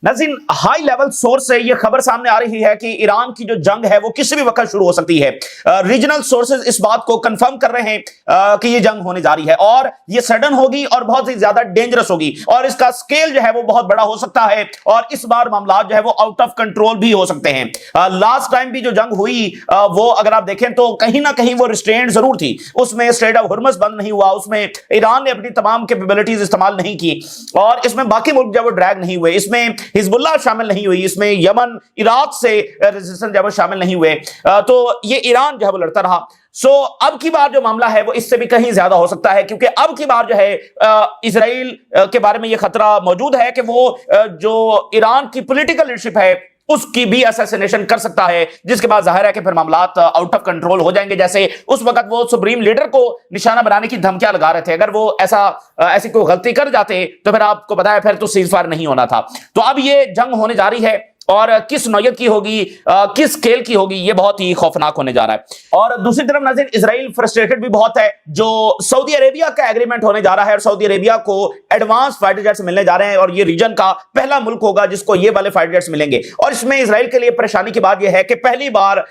नाज़रीन, high level source से यह खबर सामने आ रही है कि ईरान की जो जंग है वो किसी भी वक्त शुरू हो सकती है। रीजनल सोर्सेज इस बात को कंफर्म कर रहे हैं कि ये जंग होने जा रही है और ये सडन होगी और बहुत ही ज्यादा डेंजरस होगी और इसका स्केल जो है वो बहुत बड़ा हो सकता है और इस बार मामला जो है वो आउट ऑफ कंट्रोल भी हो सकते हैं। लास्ट टाइम भी जो जंग हुई वो अगर आप देखें तो कहीं ना कहीं वो रिस्ट्रेंट जरूर थी, उसमें स्ट्रेट ऑफ हुर्मुज़ बंद नहीं हुआ, उसमें ईरान ने अपनी तमाम कैपेबिलिटीज इस्तेमाल नहीं की और इसमें बाकी मुल्क जब वो ड्रैग नहीं हुए, इसमें हिजबुल्लाह शामिल नहीं हुई, इसमें यमन इराक से रेजिस्टेंस जब शामिल नहीं हुए, तो ये ईरान जो है वो लड़ता रहा। अब की बार जो मामला है वो इससे भी कहीं ज्यादा हो सकता है क्योंकि अब की बार जो है इजराइल के बारे में ये खतरा मौजूद है कि वो जो ईरान की पॉलिटिकल लीडरशिप है उसकी भी असैसिनेशन कर सकता है, जिसके बाद जाहिर है कि फिर मामलात आउट ऑफ कंट्रोल हो जाएंगे। जैसे उस वक्त वो सुप्रीम लीडर को निशाना बनाने की धमकियां लगा रहे थे, अगर वो ऐसी कोई गलती कर जाते तो फिर आपको पता है फिर तो सीजफायर नहीं होना था। तो अब ये जंग होने जा रही है और किस नौयत की होगी, किस स्केल की होगी, ये बहुत ही खौफनाक होने जा रहा है। और दूसरी तरफ नाज़रीन, इजराइल फ्रस्ट्रेटेड भी बहुत है। जो सऊदी अरेबिया का एग्रीमेंट होने जा रहा है और सऊदी अरेबिया को एडवांस फाइटर जेट्स मिलने जा रहे हैं और ये रीजन का पहला मुल्क होगा जिसको ये वाले फाइटर जेट्स मिलेंगे। और इसमें इजराइल के लिए परेशानी की बात यह है कि पहली बार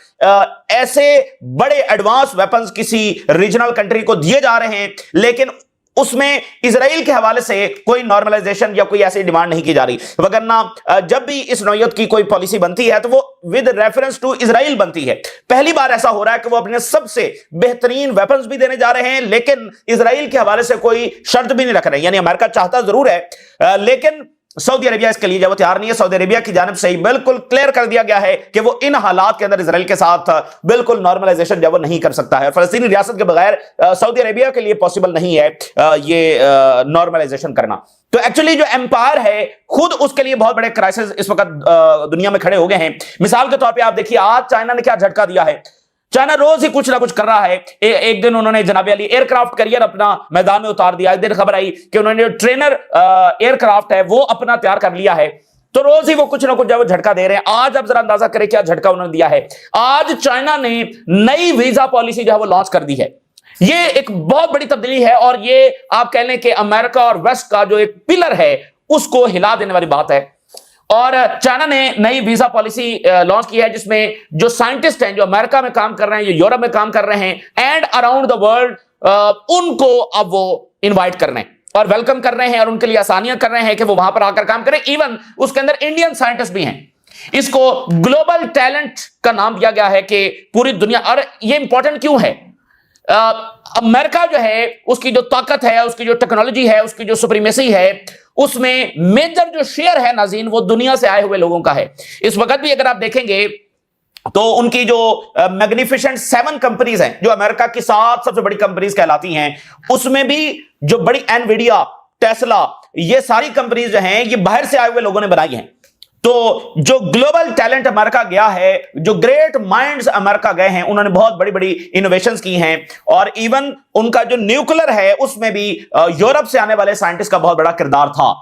ऐसे बड़े एडवांस वेपन्स किसी रीजनल कंट्री को दिए जा रहे हैं, लेकिन उसमें इजराइल के हवाले से कोई नॉर्मलाइजेशन या कोई ऐसी डिमांड नहीं की जा रही, वगरना जब भी इस नौयत की कोई पॉलिसी बनती है तो वो विद रेफरेंस टू इजराइल बनती है। पहली बार ऐसा हो रहा है कि वो अपने सबसे बेहतरीन वेपन्स भी देने जा रहे हैं लेकिन इजराइल के हवाले से कोई शर्त भी नहीं रख रहे हैं। यानी अमेरिका चाहता जरूर है लेकिन सऊदी अरेबिया इसके लिए जब तैयार नहीं है। सऊदी अरेबिया की जानिब से ही बिल्कुल क्लियर कर दिया गया है कि वो इन हालात के अंदर इजराइल के साथ बिल्कुल नॉर्मलाइजेशन जब वो नहीं कर सकता है। फलस्तीनी रियासत के बगैर सऊदी अरेबिया के लिए पॉसिबल नहीं है ये नॉर्मलाइजेशन करना। तो एक्चुअली जो एम्पायर है खुद उसके लिए बहुत बड़े क्राइसिस इस वक्त दुनिया में खड़े हो गए हैं। मिसाल के तौर पर आप देखिए आज चाइना ने क्या झटका दिया है। चाइना रोज ही कुछ ना कुछ कर रहा है। एक दिन उन्होंने जनाब अली एयरक्राफ्ट कैरियर अपना मैदान में उतार दिया। एक दिन खबर आई कि उन्होंने जो ट्रेनर एयरक्राफ्ट है वो अपना तैयार कर लिया है। तो रोज ही वो कुछ ना कुछ जब झटका दे रहे हैं। आज आप जरा अंदाजा करें क्या झटका उन्होंने दिया है। आज चाइना ने नई वीजा पॉलिसी जो है वो लॉन्च कर दी है। ये एक बहुत बड़ी तब्दीली है और ये आप कह लें कि अमेरिका और वेस्ट का जो एक पिलर है उसको हिला देने वाली बात है। और चाइना ने नई वीजा पॉलिसी लॉन्च की है जिसमें जो साइंटिस्ट हैं जो अमेरिका में काम कर रहे हैं, जो यूरोप में काम कर रहे हैं एंड अराउंड द वर्ल्ड, उनको अब वो इनवाइट कर रहे हैं और वेलकम कर रहे हैं और उनके लिए आसानियां कर रहे हैं कि वो वहां पर आकर काम करें। इवन उसके अंदर इंडियन साइंटिस्ट भी हैं। इसको ग्लोबल टैलेंट का नाम दिया गया है कि पूरी दुनिया। और ये इंपॉर्टेंट क्यों है? अमेरिका जो है उसकी जो ताकत है, उसकी जो टेक्नोलॉजी है, उसकी जो सुप्रीमेसी है, उसमें मेजर जो शेयर है नाज़रीन वो दुनिया से आए हुए लोगों का है। इस वक्त भी अगर आप देखेंगे तो उनकी जो मैग्निफिसेंट 7 कंपनीज हैं जो अमेरिका की 7 सबसे बड़ी कंपनीज कहलाती हैं, उसमें भी जो बड़ी एनवीडिया, टेस्ला, ये सारी कंपनीज जो हैं ये बाहर से आए हुए लोगों ने बनाई हैं। तो जो ग्लोबल टैलेंट अमेरिका गया है, जो ग्रेट माइंड्स अमेरिका गए हैं, उन्होंने बहुत बड़ी बड़ी इनोवेशंस की हैं और इवन उनका जो न्यूक्लियर है उसमें भी यूरोप से आने वाले साइंटिस्ट का बहुत बड़ा किरदार था।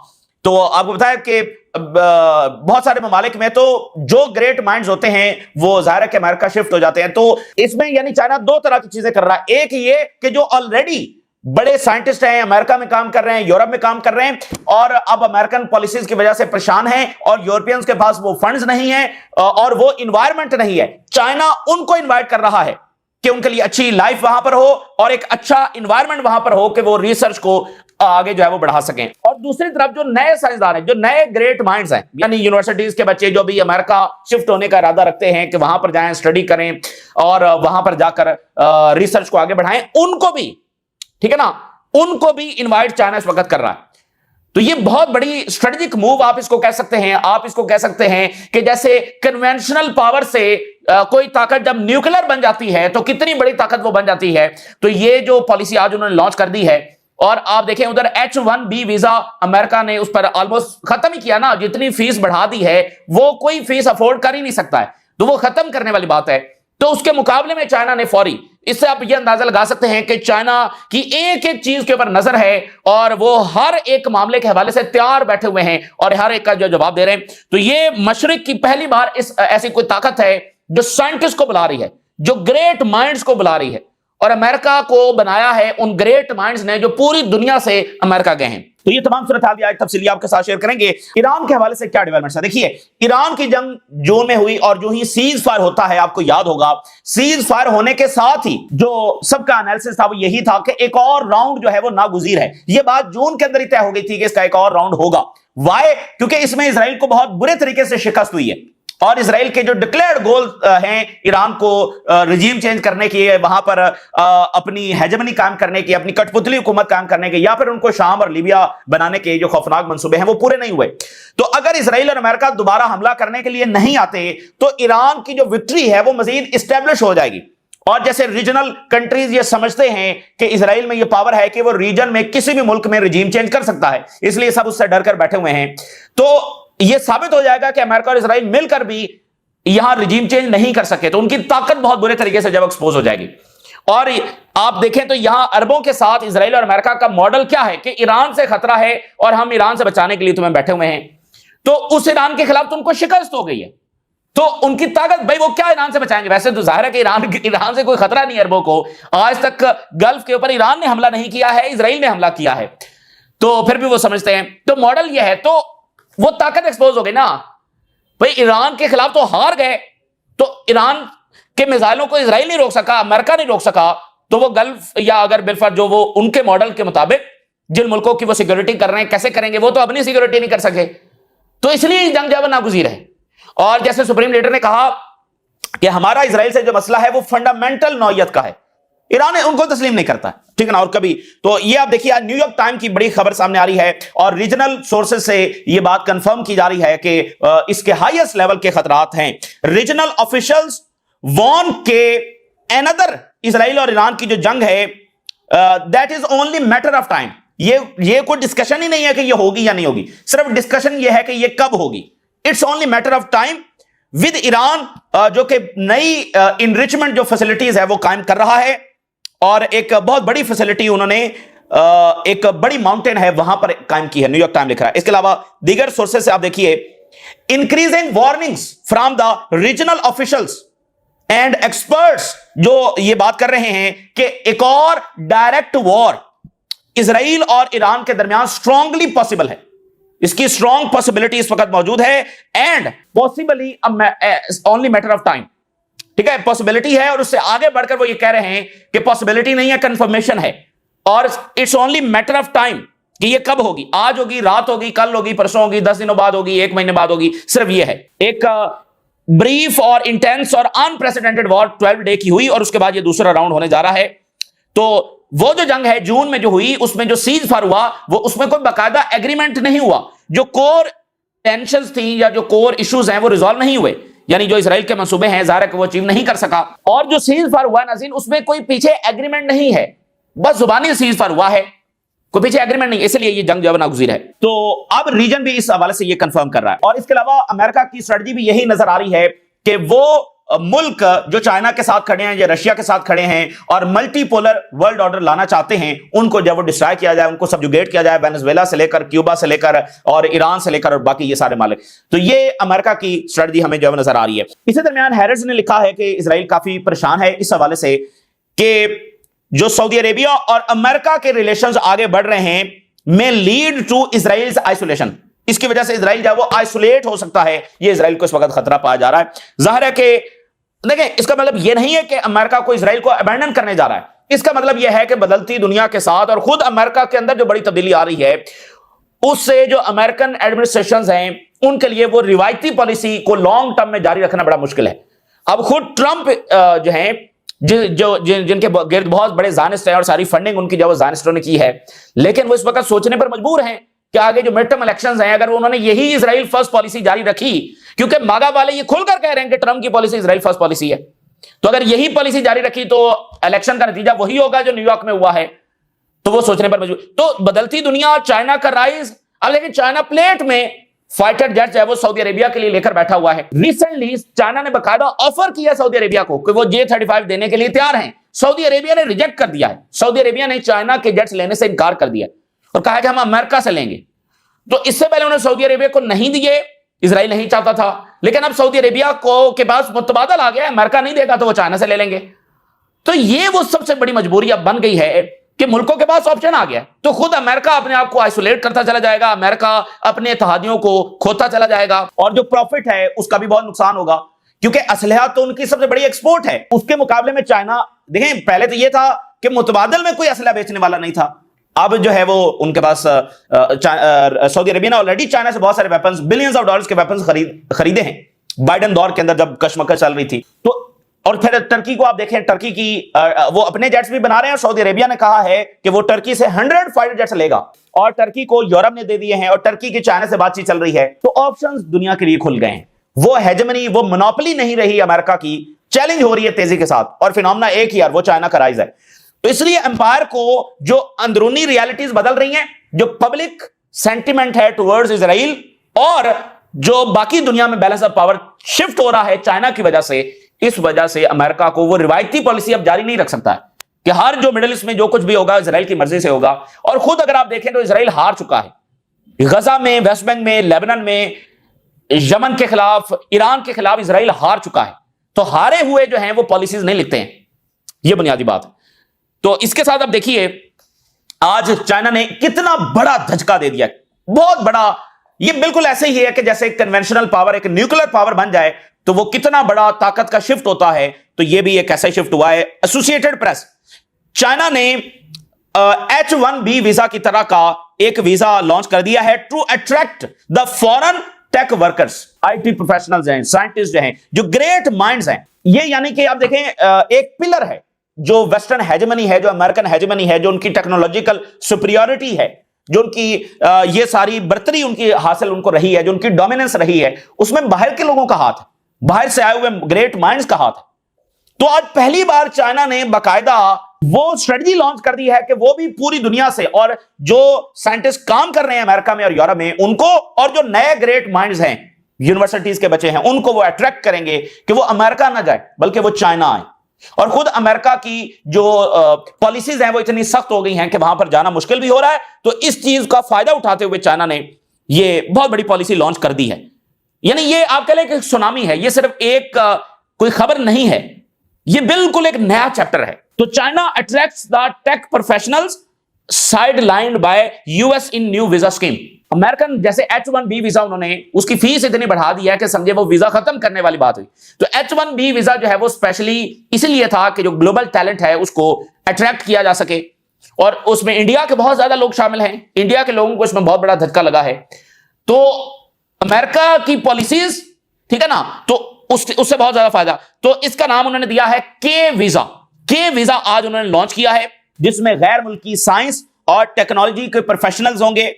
तो आपको पता है कि बहुत सारे ममालिक में तो जो ग्रेट माइंड्स होते हैं वो जाहिर है कि अमेरिका शिफ्ट हो जाते हैं। तो इसमें यानी चाइना 2 तरह की चीजें कर रहा है। एक ये कि जो ऑलरेडी बड़े साइंटिस्ट हैं, अमेरिका में काम कर रहे हैं, यूरोप में काम कर रहे हैं और अब अमेरिकन पॉलिसीज की वजह से परेशान हैं और यूरोपियंस के पास वो फंड्स नहीं है और वो इन्वायरमेंट नहीं है। चाइना उनको इनवाइट कर रहा है कि उनके लिए अच्छी लाइफ वहां पर हो और एक अच्छा इन्वायरमेंट वहां पर हो कि वो रिसर्च को आगे जो है वो बढ़ा सकें। और दूसरी तरफ जो नए साइंसदान हैं, जो नए ग्रेट माइंड्स हैं, यानी यूनिवर्सिटीज के बच्चे जो भी अमेरिका शिफ्ट होने का इरादा रखते हैं कि वहां पर जाएं, स्टडी करें और वहां पर जाकर रिसर्च को आगे बढ़ाएं, उनको भी, ठीक है ना, उनको भी इनवाइट चाइना इस वक्त कर रहा है। तो ये बहुत बड़ी स्ट्रेटेजिक मूव आप इसको कह सकते हैं। आप इसको कह सकते हैं कि जैसे कन्वेंशनल पावर से कोई ताकत जब न्यूक्लियर बन जाती है तो कितनी बड़ी ताकत वो बन जाती है। तो ये जो पॉलिसी आज उन्होंने लॉन्च कर दी है और आप देखें उधर H1B वीजा अमेरिका ने उस पर ऑलमोस्ट खत्म ही किया ना। जितनी फीस बढ़ा दी है वो कोई फीस अफोर्ड कर ही नहीं सकता है, तो वो खत्म करने वाली बात है। तो उसके मुकाबले में चाइना ने फौरी, इससे आप ये अंदाजा लगा सकते हैं कि चाइना की एक एक चीज के ऊपर नजर है और वो हर एक मामले के हवाले से तैयार बैठे हुए हैं और हर एक का जो जवाब दे रहे हैं। तो ये मशरिक की पहली बार ऐसी कोई ताकत है जो साइंटिस्ट को बुला रही है, जो ग्रेट माइंड्स को बुला रही है और अमेरिका को बनाया है उन ग्रेट माइंड्स ने जो पूरी दुनिया से अमेरिका गए हैं। तो ये तमाम सूरत हाल भी आज तफसीली आपके साथ शेयर करेंगे। ईरान के हवाले से क्या डेवलपमेंट्स है, देखिए ईरान की जंग जून में हुई और जो ही सीज फायर होता है, आपको याद होगा सीज फायर होने के साथ ही जो सबका एनालिसिस था वो यही था कि एक और राउंड जो है वो नागुजीर है। ये बात जून के अंदर ही तय हो गई थी कि इसका एक और राउंड होगा। वाई? क्योंकि इसमें इसराइल को बहुत बुरे तरीके से शिकस्त हुई है और इसराइल के जो डिक्लेयर्ड गोल हैं ईरान को रिजीम चेंज करने की, वहां पर अपनी हेजेमनी कायम करने की, अपनी कठपुतली हुकूमत कायम करने के, या फिर उनको शाम और लीबिया बनाने के जो खौफनाक मंसूबे हैं वो पूरे नहीं हुए। तो अगर इसराइल और अमेरिका दोबारा हमला करने के लिए नहीं आते तो ईरान की जो विक्ट्री है वो मजीद इस्टेब्लिश हो जाएगी। और जैसे रीजनल कंट्रीज ये समझते हैं कि इसराइल में ये पावर है कि वो रीजन में किसी भी मुल्क में रिजीम चेंज कर सकता है, इसलिए सब उससे डर कर बैठे हुए हैं। तो यह साबित हो जाएगा कि अमेरिका और इसराइल मिलकर भी यहां रिजीम चेंज नहीं कर सके, तो उनकी ताकत बहुत बुरे तरीके से जब एक्सपोज हो जाएगी। और आप देखें तो यहां अरबों के साथ इसराइल और अमेरिका का मॉडल क्या है कि ईरान से खतरा है और हम ईरान से बचाने के लिए तुम्हें बैठे हुए हैं। तो उस ईरान के खिलाफ तुमको शिकस्त हो गई है, तो उनकी ताकत, भाई वो क्या ईरान से बचाएंगे? वैसे तो जाहिर है कि ईरान से कोई खतरा नहीं अरबों को। आज तक गल्फ के ऊपर ईरान ने हमला नहीं किया है, इसराइल ने हमला किया है, तो फिर भी वो समझते हैं। तो मॉडल यह है, तो वो ताकत एक्सपोज हो गई ना भाई। ईरान के खिलाफ तो हार गए, तो ईरान के मिसाइलों को इसराइल नहीं रोक सका, अमेरिका नहीं रोक सका, तो वो गल्फ या अगर बिलफर जो वो उनके मॉडल के मुताबिक जिन मुल्कों की वो सिक्योरिटी कर रहे हैं, कैसे करेंगे? वो तो अपनी सिक्योरिटी नहीं कर सके, तो इसलिए जंग जब नागुजीर है। और जैसे सुप्रीम लीडर ने कहा कि हमारा इसराइल से जो मसला है वो फंडामेंटल नौयत का है, ईरान उनको तस्लीम नहीं करता, ठीक है ना। और कभी तो ये आप देखिए, न्यूयॉर्क टाइम की बड़ी खबर सामने आ रही है और रीजनल सोर्सेज से ये बात कंफर्म की जा रही है कि इसके हाईएस्ट लेवल के खतरात हैं। रीजनल ऑफिशियल्स वॉर्न के अनदर इसराइल और ईरान की जो जंग है that is only matter of time. ये कोई डिस्कशन ही नहीं है कि ये होगी या नहीं होगी, सिर्फ डिस्कशन ये है कि ये कब होगी। It's only matter of time with Iran, जो कि नई इनरिचमेंट जो फैसिलिटीज है वो कायम कर रहा है और एक बहुत बड़ी फैसिलिटी उन्होंने एक बड़ी माउंटेन है वहां पर कायम की है, न्यूयॉर्क टाइम लिख रहा है। इसके अलावा दीगर सोर्सेज से आप देखिए, increasing warnings from the regional officials and experts जो ये बात कर रहे हैं कि एक और डायरेक्ट वॉर इसराइल और ईरान के दरमियान स्ट्रांगली पॉसिबल है। इसकी स्ट्रांग पॉसिबिलिटी इस वक्त मौजूद है and possibly only matter of time, ठीक है। पॉसिबिलिटी है और उससे आगे बढ़कर वो ये कह रहे हैं कि पॉसिबिलिटी नहीं है, कंफर्मेशन है, और it's only matter of time कि ये कब होगी, आज होगी, रात होगी, कल होगी, परसों होगी, 10 दिनों बाद होगी, 1 महीने बाद होगी। सिर्फ ये है एक ब्रीफ और इंटेंस और अनप्रेसिडेंटेड वॉर 12 डे की हुई और उसके बाद ये दूसरा राउंड होने जा रहा है। तो वो जो जंग है जून में जो हुई उसमें जो सीज फायर हुआ वो उसमें कोई बाकायदा एग्रीमेंट नहीं हुआ, जो कोर टेंशंस थी या जो कोर इश्यूज हैं वो रिजॉल्व नहीं हुए, यानी जो इसराइल के मंसूबे हैं ज़ाहिर है कि वो अचीव नहीं कर सका। और जो सीज फायर हुआ नाज़रीन, उसमें कोई पीछे एग्रीमेंट नहीं है, बस जुबानी सीज फायर हुआ है, कोई पीछे एग्रीमेंट नहीं, इसलिए ये जंग जो है नागुज़ीर है। तो अब रीजन भी इस हवाले से ये कंफर्म कर रहा है। और इसके अलावा अमेरिका की स्ट्रेटजी भी यही नजर आ रही है कि वो मुल्क जो चाइना के साथ खड़े हैं या रशिया के साथ खड़े हैं और मल्टीपोलर वर्ल्ड ऑर्डर लाना चाहते हैं, उनको जब वो डिस्ट्रॉय किया जाए, उनको सब्जुगेट किया जाए, वेनेजुएला से लेकर क्यूबा से लेकर और ईरान से लेकर और बाकी ये सारे मालिक। तो ये अमेरिका की स्ट्रेटजी हमें जो नजर आ रही है। इसी दरमियान हैरिस ने लिखा है कि इसराइल काफी परेशान है इस हवाले से कि जो सऊदी अरेबिया और अमेरिका के रिलेशंस आगे बढ़ रहे हैं में लीड टू इजराइल आइसोलेशन। इसकी वजह से इसराइल जो वो आइसोलेट हो सकता है, ये इसराइल को इस वक्त खतरा पाया जा रहा है। जाहिर है कि देखें, इसका मतलब यह नहीं है कि अमेरिका को इसराइल को अबैंडन करने जा रहा है, इसका मतलब यह है कि बदलती दुनिया के साथ और खुद अमेरिका के अंदर जो बड़ी तब्दीली आ रही है उससे जो अमेरिकन एडमिनिस्ट्रेशंस हैं उनके लिए वो रिवायती पॉलिसी को लॉन्ग टर्म में जारी रखना बड़ा मुश्किल है। अब खुद ट्रंप जो हैं जिनके गिर्द बहुत बड़े ज़ायनिस्ट हैं और सारी फंडिंग उनकी जो ज़ायनिस्टों ने की है, लेकिन वो इस वक्त सोचने पर मजबूर हैं कि आगे जो मिड टर्म इलेक्शंस हैं अगर उन्होंने यही इजराइल फर्स्ट पॉलिसी जारी रखी, क्योंकि मागा वाले ये खुलकर कह रहे हैं कि ट्रंप की पॉलिसी इजराइल फर्स्ट पॉलिसी है, तो अगर यही पॉलिसी जारी रखी तो इलेक्शन का नतीजा वही होगा जो न्यूयॉर्क में हुआ है। तो वो सोचने पर मजबूर। तो बदलती दुनिया, चाइना का राइज, अब लेकिन चाइना प्लेट में फाइटर जेट है वो सऊदी अरेबिया के लिए लेकर बैठा हुआ है। रिसेंटली चाइना ने बकायदा ऑफर किया सऊदी अरेबिया को कि वो J-35 देने के लिए तैयार हैं। सऊदी अरेबिया ने रिजेक्ट कर दिया है। सऊदी अरेबिया ने चाइना के जेट्स लेने से इनकार कर दिया और कहा कि हम अमेरिका से लेंगे। तो इससे पहले उन्होंने सऊदी अरेबिया को नहीं दिए, इजराइल नहीं चाहता था, लेकिन अब सऊदी अरेबिया को के पास मुतबादल आ गया, अमेरिका नहीं देगा तो वो चाइना से ले लेंगे। तो ये वो सबसे बड़ी मजबूरी अब बन गई है कि मुल्कों के पास ऑप्शन आ गया, तो खुद अमेरिका अपने आप को आइसोलेट करता चला जाएगा, अमेरिका अपने इत्तेहादियों को खोता चला जाएगा, और जो प्रॉफिट है उसका भी बहुत नुकसान होगा, क्योंकि असलहा तो उनकी सबसे बड़ी एक्सपोर्ट है। उसके मुकाबले में चाइना, देखें पहले तो यह था कि मुतबादल में कोई असलहा बेचने वाला नहीं था, अब जो है वो उनके पास सऊदी अरेबिया ने ऑलरेडी चाइना से बहुत सारे वेपन्स, बिलियंस ऑफ डॉलर्स के वेपन्स खरीदे हैं बाइडेन दौर के अंदर जब कशमकश चल रही थी। तो और फिर टर्की को आप देखें, टर्की की वो अपने जेट्स भी बना रहे हैं, और सऊदी अरेबिया ने कहा है कि वो टर्की से 100 फाइटर जेट्स लेगा, और टर्की को यूरोप ने दे दिए हैं, और टर्की की चाइना से बातचीत चल रही है। तो ऑप्शंस दुनिया के लिए खुल गए हैं, वो हेजेमनी, वो मोनोपोली नहीं रही अमेरिका की, चैलेंज हो रही है तेजी के साथ, और फिनोमेना एक ही यार, वो चाइना का राइज है। तो इसलिए एम्पायर को जो अंदरूनी रियलिटीज बदल रही हैं, जो पब्लिक सेंटिमेंट है टुवर्ड्स इजराइल, और जो बाकी दुनिया में बैलेंस ऑफ पावर शिफ्ट हो रहा है चाइना की वजह से, इस वजह से अमेरिका को वो रिवायती पॉलिसी अब जारी नहीं रख सकता है कि हर जो मिडिल ईस्ट में जो कुछ भी होगा इजराइल की मर्जी से होगा। और खुद अगर आप देखें तो इजराइल हार चुका है गजा में, वेस्ट बैंक में, लेबनान में, यमन के खिलाफ, ईरान के खिलाफ इजराइल हार चुका है। तो हारे हुए जो हैं वो पॉलिसीज नहीं लिखते हैं, ये बुनियादी बात है। तो इसके साथ आप देखिए आज चाइना ने कितना बड़ा धचका दे दिया, बहुत बड़ा। ये बिल्कुल ऐसे ही है कि जैसे एक कन्वेंशनल पावर एक न्यूक्लियर पावर बन जाए तो वो कितना बड़ा ताकत का शिफ्ट होता है, तो ये भी एक ऐसा शिफ्ट हुआ है। एसोसिएटेड प्रेस, चाइना ने H1B वीजा की तरह का एक वीजा लॉन्च कर दिया है to attract the foreign tech workers, IT professionals हैं, साइंटिस्ट हैं, जो ग्रेट माइंड्स हैं। ये यानी कि आप देखें एक पिलर है जो वेस्टर्न हेजेमनी है, जो अमेरिकन हेजेमनी है, जो उनकी टेक्नोलॉजिकल सुपीरियरिटी है, जो उनकी ये सारी बर्तरी उनकी हासिल उनको रही है, जो उनकी डोमिनेंस रही है, उसमें बाहर के लोगों का हाथ है, बाहर से आए हुए ग्रेट माइंड्स का हाथ है। तो आज पहली बार चाइना ने बाकायदा वो स्ट्रेटजी लॉन्च कर दी है कि वो भी पूरी दुनिया से, और जो साइंटिस्ट काम कर रहे हैं अमेरिका में और यूरोप में उनको, और जो नए ग्रेट माइंड्स हैं यूनिवर्सिटीज के बच्चे हैं, उनको वो अट्रैक्ट करेंगे कि वो अमेरिका ना जाए बल्कि वो चाइना आए। और खुद अमेरिका की जो पॉलिसीज हैं वो इतनी सख्त हो गई हैं कि वहां पर जाना मुश्किल भी हो रहा है। तो इस चीज का फायदा उठाते हुए चाइना ने ये बहुत बड़ी पॉलिसी लॉन्च कर दी है। यानी ये आप कह लें कि सुनामी है, ये सिर्फ एक कोई खबर नहीं है, ये बिल्कुल एक नया चैप्टर है। तो China attracts the tech professionals sidelined by US in new visa scheme. American जैसे H1B वीजा, उन्होंने उसकी फीस इतनी बढ़ा दी है कि समझे वो वीजा खत्म करने वाली बात हुई। तो H1B वीजा जो है वो स्पेशली इसलिए था कि जो ग्लोबल टैलेंट है उसको अट्रैक्ट किया जा सके, और उसमें इंडिया के बहुत ज्यादा लोग शामिल हैं, इंडिया के लोगों को इसमें बहुत बड़ा धक्का लगा है। तो अमेरिका की पॉलिसीज, ठीक है ना, तो उससे बहुत ज्यादा फायदा। तो इसका नाम उन्होंने दिया है के वीजा। के वीजा आज उन्होंने लॉन्च किया है, जिसमें गैर मुल्की साइंस और टेक्नोलॉजी के प्रोफेशनल्स होंगे।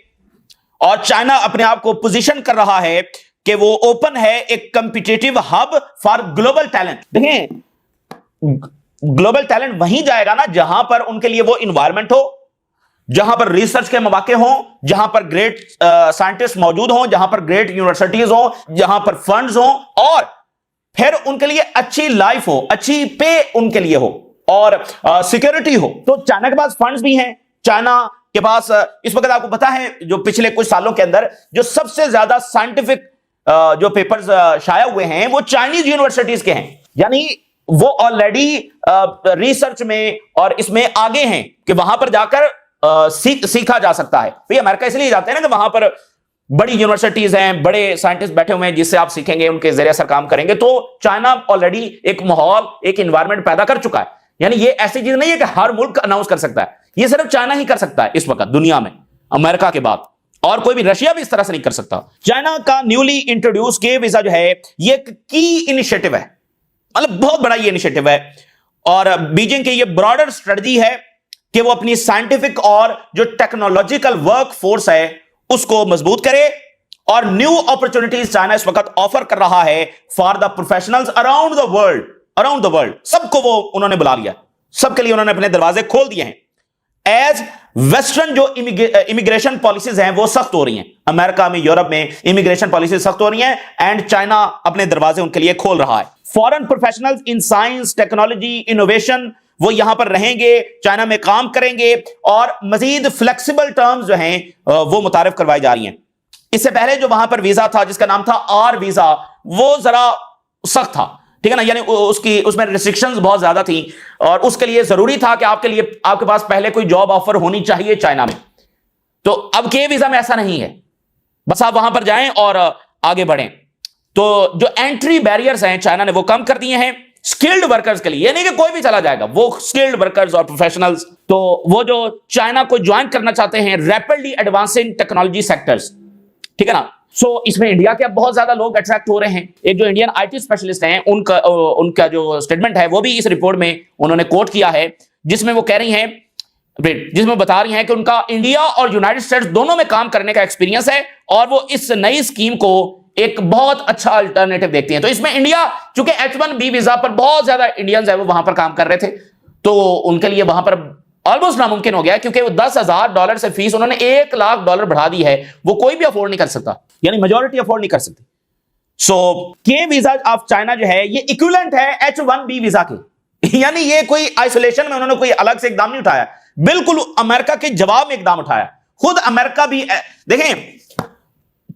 और चाइना अपने आप को पोजीशन कर रहा है कि वो ओपन है एक competitive hub for global talent. देखें, ग्लोबल टैलेंट वहीं जाएगा ना जहां पर उनके लिए वो इन्वायरमेंट हो, जहां पर रिसर्च के मौके हों, जहां पर ग्रेट साइंटिस्ट मौजूद हों, जहां पर ग्रेट यूनिवर्सिटीज हों, जहां पर फंड्स हों, और फिर उनके लिए अच्छी लाइफ हो, अच्छी पे उनके लिए हो, और सिक्योरिटी हो। तो चाइना के पास फंड्स भी हैं। चाइना के पास इस वक्त आपको पता है जो पिछले कुछ सालों के अंदर जो सबसे ज्यादा साइंटिफिक जो पेपर्स शाया हुए हैं वो चाइनीज यूनिवर्सिटीज के हैं। यानी वो ऑलरेडी रिसर्च में और इसमें आगे हैं कि वहां पर जाकर सीखा जा सकता है। तो ये अमेरिका इसलिए जाते हैं ना कि वहां पर बड़ी यूनिवर्सिटीज हैं, बड़े साइंटिस्ट बैठे हुए हैं जिससे आप सीखेंगे, उनके जरिए असर काम करेंगे। तो चाइना ऑलरेडी एक माहौल, एक इन्वायरमेंट पैदा कर चुका है। यानी ये ऐसी चीज नहीं है कि हर मुल्क अनाउंस कर सकता है, ये सिर्फ चाइना ही कर सकता है इस वक्त दुनिया में, अमेरिका के बाद, और कोई भी, रशिया भी इस तरह से नहीं कर सकता। चाइना का न्यूली इंट्रोड्यूस के वीजा जो है ये एक की इनिशिएटिव है, मतलब बहुत बड़ा ये इनिशिएटिव है। और बीजिंग की ये ब्रॉडर स्ट्रेटजी है कि वो अपनी साइंटिफिक और जो टेक्नोलॉजिकल वर्क फोर्स है उसको मजबूत करे, और न्यू अपॉर्चुनिटीज चाइना इस वक्त ऑफर कर रहा है for the professionals around the world. Around the world सबको वो उन्होंने बुला लिया, सबके लिए उन्होंने अपने दरवाजे खोल दिए हैं। एज वेस्टर्न जो इमिग्रेशन पॉलिसीज हैं वो सख्त हो रही हैं, अमेरिका में, यूरोप में इमिग्रेशन पॉलिसीज सख्त हो रही हैं, एंड चाइना अपने दरवाजे उनके लिए खोल रहा है। Foreign professionals in science, technology, innovation वो यहां पर रहेंगे, चाइना में काम करेंगे, और मजीद फ्लेक्सिबल टर्म्स जो हैं वो मुतारिफ करवाई जा रही हैं। इससे पहले जो वहां पर वीजा था जिसका नाम था आर वीजा, वो जरा सख्त था, ठीक है ना, यानी उसकी उसमें रिस्ट्रिक्शंस बहुत ज्यादा थी और उसके लिए जरूरी था कि आपके पास पहले कोई जॉब ऑफर होनी चाहिए चाइना में। तो अब के वीजा में ऐसा नहीं है, बस आप वहां पर जाएं और आगे बढ़ें। तो जो एंट्री बैरियर्स हैं चाइना ने वो कम कर दिए हैं स्किल्ड वर्कर्स के लिए। ये नहीं कि कोई भी चला जाएगा, वो स्किल्ड वर्कर्स और प्रोफेशनल्स, तो वो जो चाइना को ज्वाइन करना चाहते हैं रैपिडली एडवांसिंग टेक्नोलॉजी सेक्टर्स, ठीक है ना। सो इसमें इंडिया के अब बहुत ज्यादा लोग अट्रैक्ट हो रहे हैं। एक जो इंडियन आईटी स्पेशलिस्ट हैं उनका जो स्टेटमेंट है वो भी इस रिपोर्ट में उन्होंने कोट किया है, जिसमें वो कह रही हैं, जिसमें बता रही हैं कि उनका इंडिया और यूनाइटेड स्टेट्स दोनों में काम करने का एक्सपीरियंस है और वो इस नई स्कीम को एक बहुत अच्छा अल्टरनेटिव देखती हैं। तो इसमें इंडिया, चूंकि H1B वीजा पर बहुत ज्यादा इंडियंस है वो वहां पर काम कर रहे थे, तो उनके लिए वहां पर ऑलमोस्ट नामुमकिन हो गया, क्योंकि वो $10,000 से फीस उन्होंने $1,00,000 बढ़ा दी है, वो कोई भी अफोर्ड नहीं कर सकता, यानी मेजॉरिटी अफोर्ड नहीं कर सकती। सो के वीजा ऑफ चाइना जो है ये इक्विवेलेंट है H1B वीजा के, यानी ये कोई आइसोलेशन में उन्होंने कोई अलग से इकदाम नहीं उठाया, बिल्कुल अमेरिका के जवाब में इकदाम उठाया। खुद अमेरिका भी देखें,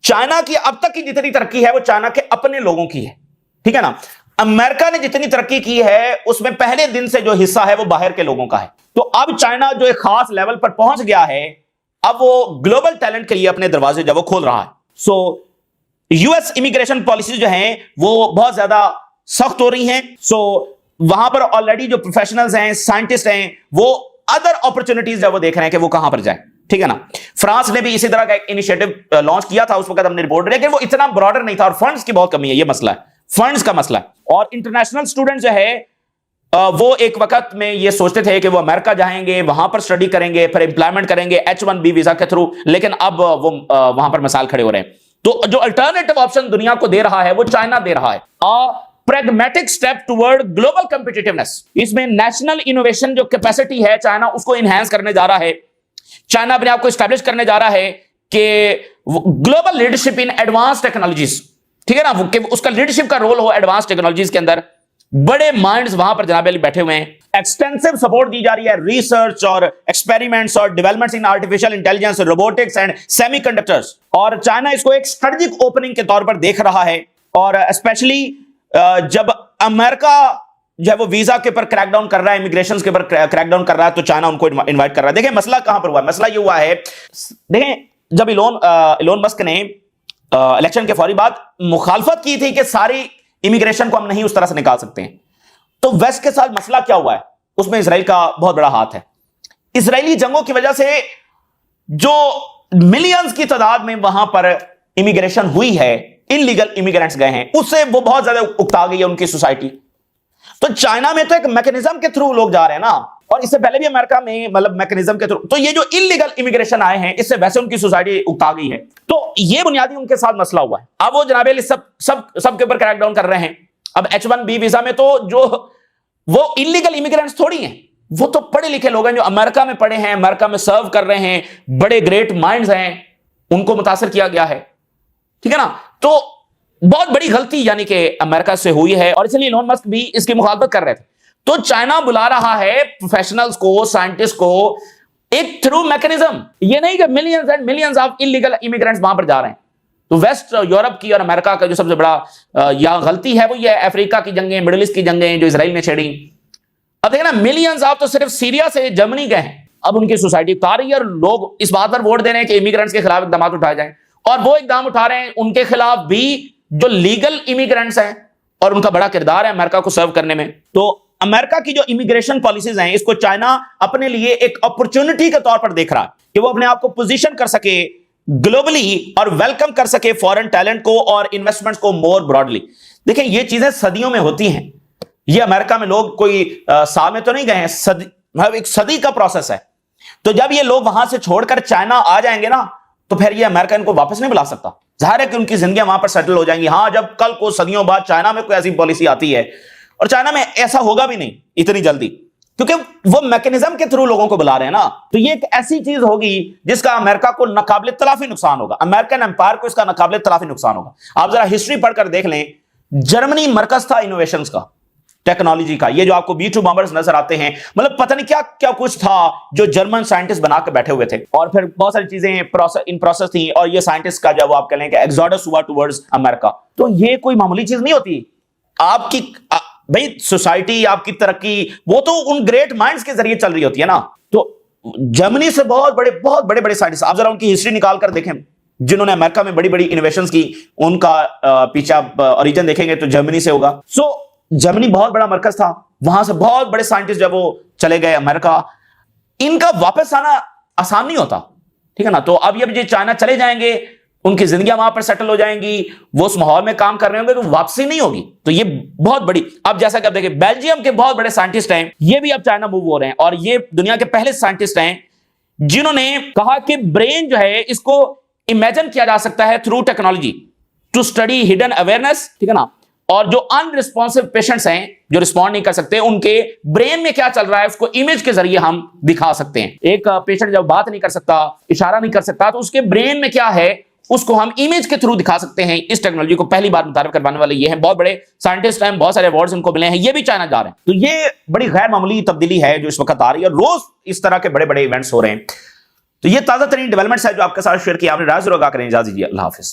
चाइना की अब तक की जितनी तरक्की है वो चाइना के अपने लोगों की है, ठीक है ना। अमेरिका ने जितनी तरक्की की है उसमें पहले दिन से जो हिस्सा है वो बाहर के लोगों का है। तो अब चाइना जो एक खास लेवल पर पहुंच गया है, अब वो ग्लोबल टैलेंट के लिए अपने दरवाजे जब वो खोल रहा है। सो यूएस इमिग्रेशन पॉलिसी जो है वो बहुत ज्यादा सख्त हो रही हैं। सो वहां पर ऑलरेडी जो प्रोफेशनल्स हैं, साइंटिस्ट हैं, वो अदर अपॉर्चुनिटीज जब वो देख रहे हैं कि वो कहां पर जाए, ठीक है ना। फ्रांस ने भी इसी तरह का एक इनिशिएटिव लॉन्च किया था, उस वक्त हमने रिपोर्ट, लेकिन वो इतना ब्रॉडर नहीं था और फंड्स की बहुत कमी है, ये मसला है, फंड्स का मसला है। और इंटरनेशनल स्टूडेंट जो है वो एक वक्त में ये सोचते थे कि वो अमेरिका जाएंगे, वहां पर स्टडी करेंगे, फिर एम्प्लॉयमेंट करेंगे H1B वीजा के थ्रू, लेकिन अब वो वहां पर मिसाल खड़े हो रहे हैं। तो जो अल्टरनेटिव ऑप्शन दुनिया को दे रहा है वो चाइना दे रहा है, pragmatic step toward global competitiveness। इसमें नेशनल इनोवेशन जो कैपेसिटी है चाइना उसको इनहेंस करने जा रहा है। चाइना अपने आप को एस्टैब्लिश करने जा रहा है कि global leadership in advance technologies, ठीक है ना, कि उसका लीडरशिप का रोल हो एडवांस टेक्नोलॉजीज के अंदर। बड़े माइंड्स वहां पर जनाब अली बैठे हुए हैं। एक्सटेंसिव सपोर्ट दी जा रही है रिसर्च और एक्सपेरिमेंट्स और developments in artificial intelligence, robotics and semiconductors, और चाइना इसको एक स्ट्रेटेजिक ओपनिंग के तौर पर देख रहा है। और स्पेशली जब अमेरिका जो है वो वीजा के ऊपर क्रैकडाउन कर रहा है, इमिग्रेशन के ऊपर क्रैकडाउन कर रहा है, तो चाइना उनको इनवाइट कर रहा है। देखिए मसला कहां पर हुआ है, मसला ये हुआ है, देखें जब इलोन मस्क ने इलेक्शन के फौरी बाद मुखालफत की थी कि सारी इमिग्रेशन को हम नहीं उस तरह से निकाल सकते हैं, तो वेस्ट के साथ मसला क्या हुआ है, उसमें इसराइल का बहुत बड़ा हाथ है। इसराइली जंगों की वजह से जो मिलियंस की तादाद में वहां पर इमिग्रेशन हुई है, इनलीगल इमिग्रेंट्स गए हैं, उससे वो बहुत ज्यादा उकता गई है उनकी सोसाइटी। तो चाइना में तो एक मैकेनिज्म के थ्रू लोग जा रहे हैं ना, और इससे पहले भी अमेरिका में मतलब मैकेनिज्म के थ्रू, तो ये जो इलीगल इमिग्रेशन आए हैं इससे वैसे उनकी सोसाइटी उकता गई है। तो ये बुनियादी उनके साथ मसला हुआ है। अब वो जनाब सब के ऊपर क्रैकडाउन कर रहे हैं। अब H1B वीजा में तो जो वो इलीगल इमिग्रेंट्स थोड़ी हैं, वो तो पढ़े लिखे लोग हैं जो अमेरिका में पढ़े हैं, अमेरिका में सर्व कर रहे हैं, बड़े ग्रेट माइंड्स हैं, उनको मुतासर किया गया है, ठीक है ना। तो बहुत बड़ी गलती यानी कि अमेरिका से हुई है और इसलिए इलोन मस्क भी इसकी मुखालफत कर रहे थे। तो चाइना बुला रहा है प्रोफेशनल्स को, साइंटिस्ट को एक थ्रू मैकेनिज्म, ये नहीं कि millions and millions of illegal immigrants वहां पर जा रहे हैं। तो वेस्ट यूरोप की और अमेरिका का जो सबसे बड़ा यहां गलती है वो ये अफ्रीका की जंगें, मिडिल ईस्ट की जंगें जो इसराइल ने छेड़ी। अब देखना मिलियंस ऑफ तो सिर्फ सीरिया से जर्मनी गए हैं, अब उनकी सोसाइटी उतार रही है और लोग इस बात पर वोट दे रहे हैं कि इमिग्रेंट्स के खिलाफ इकदाम उठाए जाएं, और वो इकदाम उठा रहे हैं उनके खिलाफ भी जो लीगल इमिग्रेंट्स हैं, और उनका बड़ा किरदार है अमेरिका को सर्व करने में। तो अमेरिका की जो इमिग्रेशन पॉलिसीज हैं इसको चाइना अपने लिए एक अपॉर्चुनिटी के तौर पर देख रहा है कि वो अपने आप को पोजीशन कर सके ग्लोबली और वेलकम कर सके फॉरेन टैलेंट को और इन्वेस्टमेंट्स को मोर ब्रॉडली। देखें ये चीजें सदियों में होती हैं, ये अमेरिका में लोग कोई साल में तो नहीं गए हैं, मतलब एक सदी का प्रोसेस है। तो जब ये लोग वहां से छोड़कर चाइना आ जाएंगे ना, तो फिर ये अमेरिका इनको वापस नहीं बुला सकता। जाहिर है कि उनकी जिंदगियां वहां पर सेटल हो जाएंगी। हाँ, जब कल को सदियों बाद चाइना में कोई ऐसी पॉलिसी आती है, और चाइना में ऐसा होगा भी नहीं इतनी जल्दी, क्योंकि वो मैकेनिज्म के थ्रू लोगों को बुला रहे हैं ना, तो ये एक ऐसी चीज होगी जिसका अमेरिका को नाकाबिले तलाफी नुकसान होगा, अमेरिकन एम्पायर को इसका नाकाबिले तलाफी नुकसान होगा। आप जरा हिस्ट्री पढ़कर देख लें, जर्मनी मरकज था इनोवेशंस का, टेक्नोलॉजी का। ये जो आपको B2 बॉम्बर्स नजर आते हैं, मतलब पता नहीं क्या क्या कुछ था जो जर्मन साइंटिस्ट बना के बैठे हुए थे, और फिर बहुत सारी चीजें इन प्रोसेस थी, और ये साइंटिस्ट का जब आप कह लें कि एक्सोडस हुआ टुवर्ड्स अमेरिका। तो ये कोई मामूली चीज नहीं होती। भाई सोसाइटी, आपकी तरक्की वो तो उन ग्रेट माइंड्स के जरिए चल रही होती है ना। तो जर्मनी से बहुत बड़े बड़े साइंटिस्ट, आप जरा उनकी हिस्ट्री निकाल कर देखें, जिन्होंने अमेरिका में बड़ी बड़ी इनोवेशंस की, उनका पीछे आप ओरिजिन देखेंगे तो जर्मनी से होगा। सो जर्मनी बहुत बड़ा मरकज था, वहां से बहुत बड़े साइंटिस्ट जब वो चले गए अमेरिका, इनका वापस आना आसान नहीं होता, ठीक है ना। तो अब ये चाइना चले जाएंगे, उनकी जिंदगियां वहां पर सेटल हो जाएंगी, वो उस माहौल में काम कर रहे होंगे, तो वापसी नहीं होगी। तो ये बहुत बड़ी, अब जैसा कि आप देखिए बेल्जियम के बहुत बड़े साइंटिस्ट हैं, ये भी अब चाइना मूव हो रहे हैं, और ये दुनिया के पहले साइंटिस्ट हैं जिन्होंने कहा कि ब्रेन जो है इसको इमेजिन किया जा सकता है through technology to study hidden awareness, ठीक है ना। और जो अनरिस्पॉन्सिव पेशेंट्स हैं, जो रिस्पॉन्ड नहीं कर सकते, उनके ब्रेन में क्या चल रहा है उसको इमेज के जरिए हम दिखा सकते हैं। एक पेशेंट जब बात नहीं कर सकता, इशारा नहीं कर सकता, तो उसके ब्रेन में क्या है उसको हम इमेज के थ्रू दिखा सकते हैं। इस टेक्नोलॉजी को पहली बार मुतारिफ करवाने वाले ये हैं, बहुत बड़े साइंटिस्ट हैं, बहुत सारे अवार्ड्स इनको मिले हैं, ये भी चाइना जा रहे हैं। तो ये बड़ी गैर मामूली तब्दीली है जो इस वक्त आ रही है, रोज इस तरह के बड़े बड़े इवेंट्स हो रहे हैं। तो ये ताजा तरीन डेवलपमेंट्स है जो आपके साथ शेयर किया, आपने राज रोगा करें। इजाजत दीजिए, अल्लाह हाफिज।